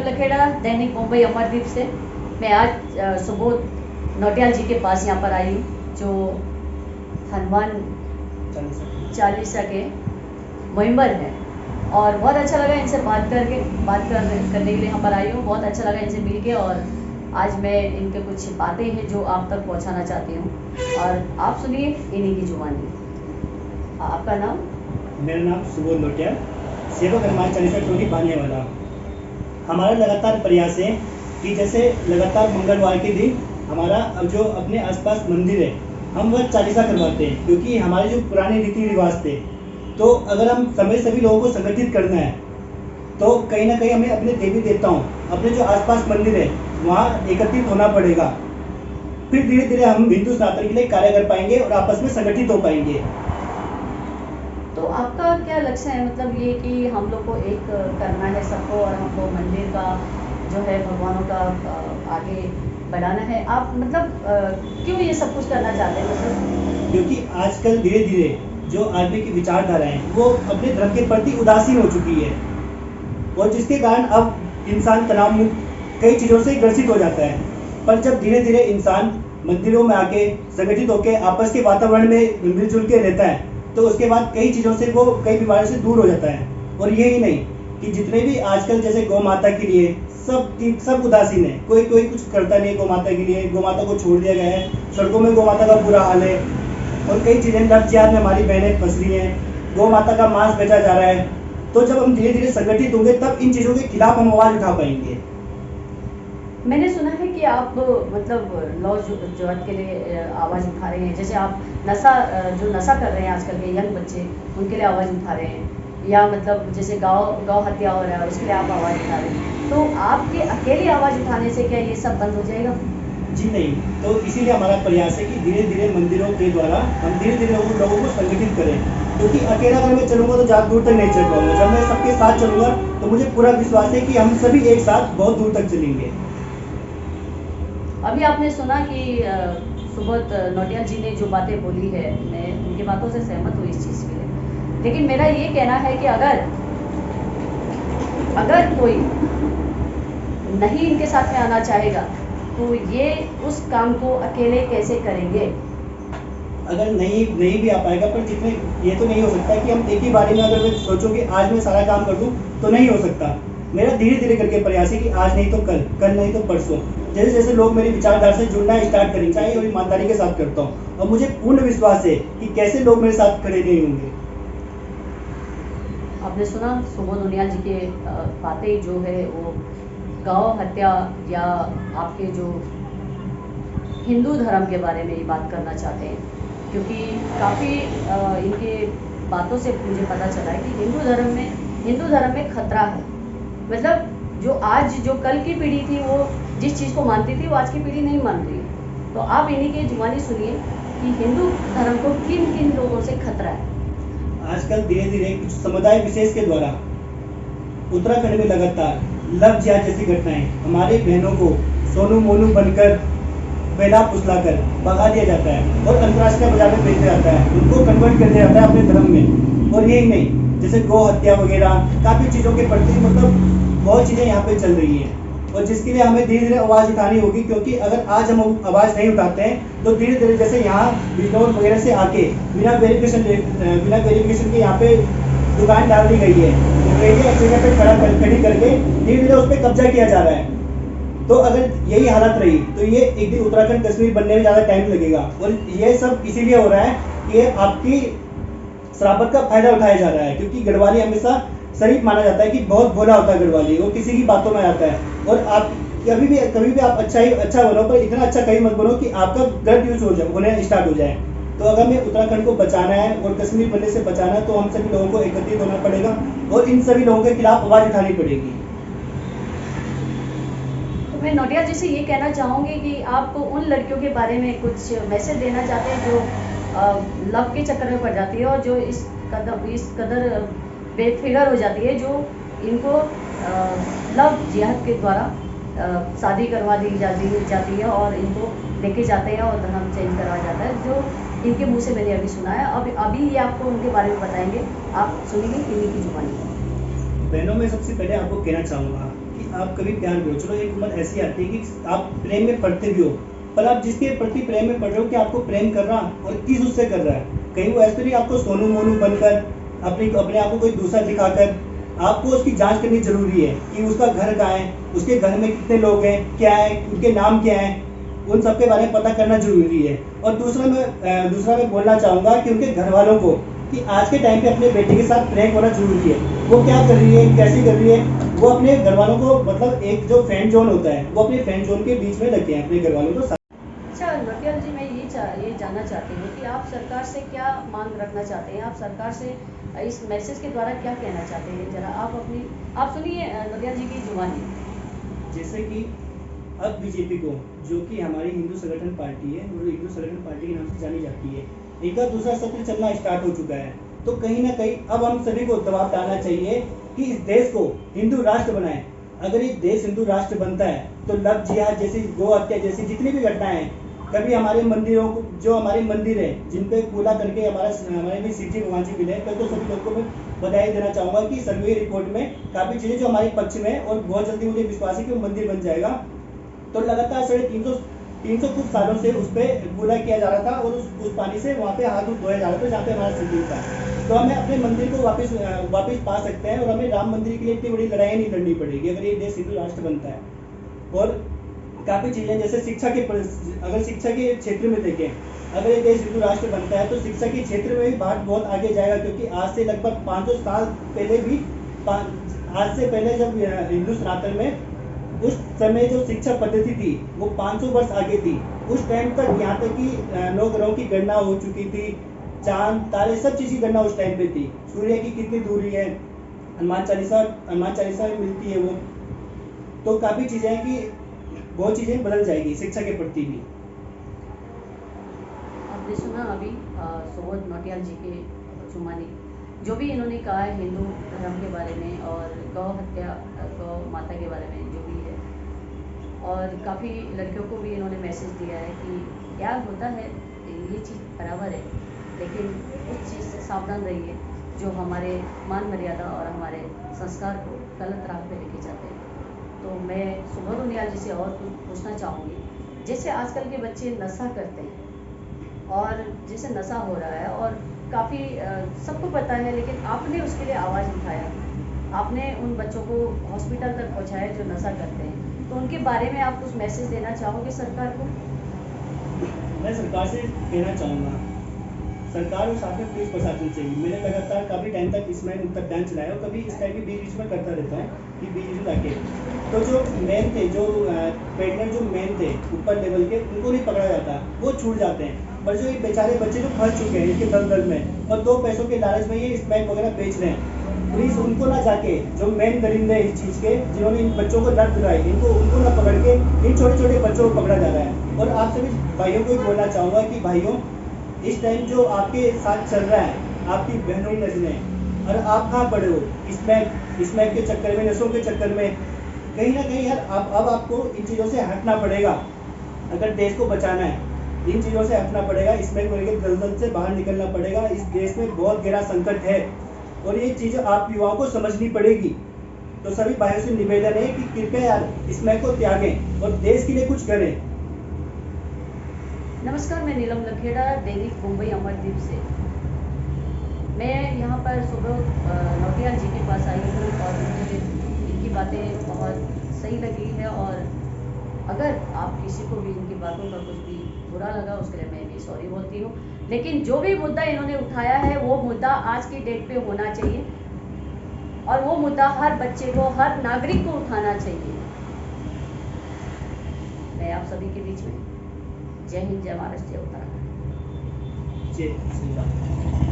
लखेड़ा, दैनिक मुंबई अमरदीप से। मैं आज सुबोध नौटियाल जी के पास यहाँ पर आई हूँ, जो हनुमान चालीसा के मुहिम्मर हैं, और बहुत अच्छा लगा इनसे बात करने के लिए यहाँ पर आई हूँ। बहुत अच्छा लगा इनसे मिल के, और आज मैं इनके कुछ बातें हैं जो आप तक पहुँचाना चाहती हूँ, और आप सुनिए इन्हीं की जुबानी। आपका नाम? मेरा नाम सुबोध नौटियाल, सेवक हनुमान चालीसा टोली बांधने वाला। हमारा लगातार प्रयास है कि जैसे लगातार मंगलवार के दिन हमारा जो अपने आसपास मंदिर है हम वह चालीसा करवाते हैं, क्योंकि हमारे जो पुराने रीति रिवाज थे, तो अगर हम समय सभी लोगों को संगठित करना है तो कहीं ना कहीं हमें अपने देवी देवताओं, अपने जो आसपास मंदिर है वहाँ एकत्रित होना पड़ेगा। फिर धीरे धीरे हम हिंदू सनातन के लिए कार्य कर पाएंगे और आपस में संगठित हो पाएंगे। तो आपका क्या लक्ष्य है? मतलब ये कि हम लोग को एक करना है सबको, और हमको मंदिर का जो है भगवानों का आगे बढ़ाना है। आप मतलब क्यों ये सब कुछ करना चाहते हैं? मतलब क्योंकि आजकल धीरे धीरे जो आदमी की विचारधारा है वो अपने धर्म के प्रति उदासीन हो चुकी है, और जिसके कारण अब इंसान तनाव मुक्त कई चीज़ों से ग्रसित हो जाता है। पर जब धीरे धीरे इंसान मंदिरों में आके संगठित होकर आपस के वातावरण में मिलजुल के रहता है, तो उसके बाद कई चीज़ों से वो कई बीमारियों से दूर हो जाता है। और ये ही नहीं कि जितने भी आजकल जैसे गौ माता के लिए सब उदासीन है, कोई कुछ करता नहीं है गौ माता के लिए। गौ माता को छोड़ दिया गया है, सड़कों में गौ माता का बुरा हाल है, और कई चीज़ें नर्सियात में हमारी बहनें फंस रही हैं, गौ माता का मांस बेचा जा रहा है। तो जब हम धीरे धीरे संगठित होंगे तब इन चीज़ों के खिलाफ हम आवाज़ उठा पाएंगे। मैंने सुना है कि आप मतलब लॉ जुआत के लिए आवाज़ उठा रहे हैं। जैसे आप जो नशा कर रहे हैं आजकल के यंग बच्चे, उनके लिए आवाज़ उठा रहे हैं, या मतलब जैसे गौ हत्या हो रहा है उसके लिए आप आवाज़ उठा रहे हैं। तो आपके अकेले आवाज़ उठाने से क्या ये सब बंद हो जाएगा? जी नहीं, तो इसीलिए हमारा प्रयास है कि धीरे धीरे मंदिरों के द्वारा हम धीरे धीरे लोगों को संगठित करें, क्योंकि अकेला अगर मैं चलूँगा तो ज़्यादा दूर तक नहीं चल पाऊँगा। जब मैं सबके साथ चलूँगा तो मुझे पूरा विश्वास है कि हम सभी एक साथ बहुत दूर तक चलेंगे। अभी आपने सुना कि सुबोध नौटियाल जी ने जो बातें बोली है, मैं उनकी बातों से सहमत हूँ इस चीज़ के लिए। लेकिन मेरा ये कहना है कि अगर कोई नहीं इनके साथ में आना चाहेगा तो ये उस काम को अकेले कैसे करेंगे? अगर नहीं भी आ पाएगा, पर जितने ये तो नहीं हो सकता कि हम एक ही बारी में अगर मैं सोचूं कि आज मैं सारा काम कर दूं तो नहीं हो सकता। मेरा धीरे धीरे करके प्रयास है कि आज नहीं तो कल नहीं तो परसों, जैसे जैसे लोग मेरी विचारधारा से जुड़ना स्टार्ट करेंगे, चाहे और ईमानदारी के साथ करता हूँ, और मुझे पूर्ण विश्वास है कि कैसे लोग मेरे साथ खड़े नहीं होंगे। आपने सुना सुबोध नौटियाल जी के बातें जो है वो गौ हत्या या आपके जो हिंदू धर्म के बारे में ये बात करना चाहते हैं, क्योंकि काफ़ी इनके बातों से मुझे पता चला है कि हिंदू धर्म में खतरा है। मतलब जो कल की पीढ़ी थी वो जिस चीज़ को मानती थी वो आज की पीढ़ी नहीं मान रही है। तो आप इन्हीं की जुबानी सुनिए कि हिंदू धर्म को किन किन लोगों से खतरा है। आजकल धीरे धीरे कुछ समुदाय विशेष के द्वारा उत्तराखंड में लगातार लव जिहाद जैसी घटनाएं हमारे बहनों को सोनू मोनू बनकर बेला फुसलाकर भगा दिया जाता है और अंतर्राष्ट्रीय बाजार में बेच दिया जाता है, उनको कन्वर्ट कर दिया जाता है अपने धर्म में। और यही नहीं, जैसे गौ हत्या वगैरह काफ़ी चीज़ों के प्रति मतलब बहुत चीज़ें यहाँ पे चल रही हैं, और जिसके लिए हमें धीरे धीरे आवाज़ उठानी होगी। क्योंकि अगर आज हम आवाज़ नहीं उठाते हैं तो धीरे धीरे जैसे यहाँ बिजनौर वगैरह से आके बिना वेरिफिकेशन के यहाँ पे दुकान डाल दी गई है, एक जगह पे खड़ी करके धीरे धीरे उस पर कब्जा किया जा रहा है। तो अगर यही हालत रही तो ये एक दिन उत्तराखंड कश्मीर बनने में ज़्यादा टाइम लगेगा, और ये सब इसीलिए हो रहा है कि ये आपकी शराबत का फायदा उठाया जा रहा है। क्योंकि गढ़वाली हमेशा शरीफ माना जाता है कि बहुत भोला होता है गढ़वाली, वो किसी की बातों में आता है। और आप कभी भी आप अच्छा बनो, पर इतना अच्छा कहीं मत बनो कि आपका गलत यूज होने स्टार्ट हो जाए। तो अगर हमें उत्तराखंड को बचाना है और कश्मीर बनने से बचाना है तो हम सभी लोगों को एकत्रित होना पड़ेगा और इन सभी लोगों के खिलाफ आवाज़ उठानी पड़ेगी। तो मैं नौटियाल जी से ये कहना चाहूँगी कि आप उन लड़कियों के बारे में कुछ मैसेज देना चाहते हैं जो लव के चक्कर में पड़ जाती है और जो इस कदर बेफिक्र हो जाती है, जो इनको लव जिहाद के द्वारा शादी करवा दी जाती है और इनको लेके जाते हैं और धर्म चेंज करवाया जाता है, जो इनके मुंह से मैंने अभी सुना है। अभी ये आपको उनके बारे में बताएंगे, आप सुनिए इन्हीं की जुबानी। बहनों में सबसे पहले आपको कहना चाहूँगा कि आप कभी प्यार भी हो, चलो एक उम्र ऐसी आती है कि आप प्रेम में पड़ते भी हो, पर आप जिसके प्रति प्रेम में पड़ रहे हो कि आपको प्रेम कर रहा और किस उससे कर रहा है, कहीं वो ऐसे नहीं आपको सोनू मोनू बनकर अपने आप को कोई दूसरा दिखाकर, आपको उसकी जांच करनी जरूरी है कि उसका घर कहाँ है, उसके घर में कितने लोग हैं, क्या है, उनके नाम क्या है, उन सब के बारे में पता करना जरूरी है। और दूसरा मैं बोलना चाहूँगा कि उनके घर वालों को कि आज के टाइम पे अपने बेटे के साथ प्रैंक होना जरूरी है। वो क्या कर रही है, कैसे कर रही है, वो अपने घर वालों को मतलब एक जो फ्रेंड जोन होता है वो अपने फ्रेंड जोन के बीच में रखे हैं अपने घर वालों को। अच्छा नौटियाल जी, मैं ये जानना चाहती हूँ कि आप सरकार से क्या मांग रखना चाहते हैं, आप सरकार से इस मैसेज के द्वारा क्या कहना चाहते हैं, जरा आप सुनिए नौटियाल जी की जुबानी। जैसे कि अब बीजेपी को, जो कि हमारी हिंदू संगठन पार्टी है और हिंदू संगठन पार्टी के नाम से जानी जाती है, इनका दूसरा सत्र चलना स्टार्ट हो चुका है, तो कहीं ना कहीं अब हम सभी को दबाव डालना चाहिए कि इस देश को हिंदू राष्ट्र बनाए। अगर ये देश हिंदू राष्ट्र बनता है तो लव जिहाद जैसी, गौ हत्या जैसी जितनी भी घटनाएं हैं, कभी हमारे मंदिरों को, जो हमारे मंदिर है जिन पे पूजा करके हमारे भी शिव जी भगवान जी मिले, तो सभी लोगों को मैं बधाई देना चाहूंगा कि सर्वे रिपोर्ट में काफी चीजें जो हमारे पक्ष में, और बहुत जल्दी मुझे विश्वास है कि वो मंदिर बन जाएगा। तो लगातार 350 कुछ सालों से उस पर पूरा किया जा रहा था और उस पानी से वहाँ पे हाथ धोया जा रहा था जहाँ पे हमारा शिवलिंग था। तो हमें अपने मंदिर को वापस पा सकते हैं और हमें राम मंदिर के लिए इतनी बड़ी लड़ाई नहीं लड़नी पड़ेगी अगर ये देश हिंदू राष्ट्र बनता है। और काफ़ी चीज़ें जैसे अगर शिक्षा के क्षेत्र में देखें, अगर ये देश हिंदू राष्ट्र बनता है तो शिक्षा के क्षेत्र में भी भारत बहुत आगे जाएगा, क्योंकि आज से लगभग 500 साल पहले भी, आज से पहले जब हिंदू सनातन में उस समय जो शिक्षा पद्धति थी वो 500 वर्ष आगे थी। उस टाइम तक यहाँ तक कि नौ ग्रहों की गणना हो चुकी थी, चांद तारे सब चीज़ की गणना उस टाइम पे थी, सूर्य की कितनी दूरी है, हनुमान चालीसा में मिलती है वो। तो काफ़ी चीज़ें हैं कि बहुत चीज़ें बदल जाएगी शिक्षा के प्रति भी। आपने सुना अभी सुबोध नौटियाल जी के जुबानी जो भी इन्होंने कहा है हिंदू धर्म के बारे में और गौ हत्या, गौ माता के बारे में जो भी है, और काफ़ी लड़कियों को भी इन्होंने मैसेज दिया है कि प्यार होता है, ये चीज़ बराबर है, लेकिन उस चीज़ से सावधान रहिए जो हमारे मान मर्यादा और हमारे संस्कार को गलत राह पे लेके जाते हैं। तो मैं सुबोध उनियाल जी से और कुछ पूछना चाहूँगी, जैसे आजकल के बच्चे नशा करते हैं और जैसे नशा हो रहा है और काफ़ी सबको पता है, लेकिन आपने उसके लिए आवाज़ उठाया, आपने उन बच्चों को हॉस्पिटल तक पहुंचाया जो नशा करते हैं, तो उनके बारे में आप कुछ मैसेज देना चाहोगे सरकार को? मैं सरकार से कहना चाहूँगा, सरकार और साथ में पुलिस प्रशासन से भी मैंने लगातार काफ़ी टाइम तक इसमें उन तक ध्यान चलाया और कभी इस टाइप की बीच में करता रहता हूँ कि बीच में जाके तो जो मेन थे, जो प्रेगनेंट जो मेन थे ऊपर लेवल के, उनको नहीं पकड़ा जाता, वो छूट जाते हैं। पर जो ये बेचारे बच्चे जो फंस चुके हैं इनके दलदल में और 2 पैसों के लालच में ये स्मैक वगैरह बेच रहे हैं, प्लीज़ उनको ना जाके, जो मेन दरिंदे इस चीज़ के जिन्होंने इन बच्चों को लत दिलाई, उनको ना पकड़ के इन छोटे छोटे बच्चों को पकड़ा जा रहा है। और आप सभी भाइयों को बोलना चाहूँगा कि भाइयों, इस टाइम जो आपके साथ चल रहा है, आपकी बहनों की नजरें, और आप कहाँ पड़े हो स्मैक के चक्कर में, नशों के चक्कर में, कहीं ना कहीं यार अब आपको इन चीज़ों से हटना पड़ेगा। अगर देश को बचाना है इन चीज़ों से हटना पड़ेगा, स्मैक के दलदल से बाहर निकलना पड़ेगा। इस देश में बहुत गहरा संकट है और ये चीज़ें आप युवाओं को समझनी पड़ेगी। तो सभी भाइयों से निवेदन है कि कृपया यार स्मैक को त्यागें और देश के लिए कुछ करें। नमस्कार, मैं नीलम लखेड़ा, दैनिक मुंबई अमरदीप से। मैं यहाँ पर सुबोध नौटियाल जी के पास आई हूँ और मुझे इनकी बातें बहुत सही लगी है, और अगर आप किसी को भी इनकी बातों का कुछ भी बुरा लगा उसके लिए मैं भी सॉरी बोलती हूँ, लेकिन जो भी मुद्दा इन्होंने उठाया है वो मुद्दा आज की डेट पे होना चाहिए और वो मुद्दा हर बच्चे को, हर नागरिक को उठाना चाहिए। मैं आप सभी के बीच में जय हिंद, जय महाराष्ट्र, जय उत्तराखंड। जय श्री राम।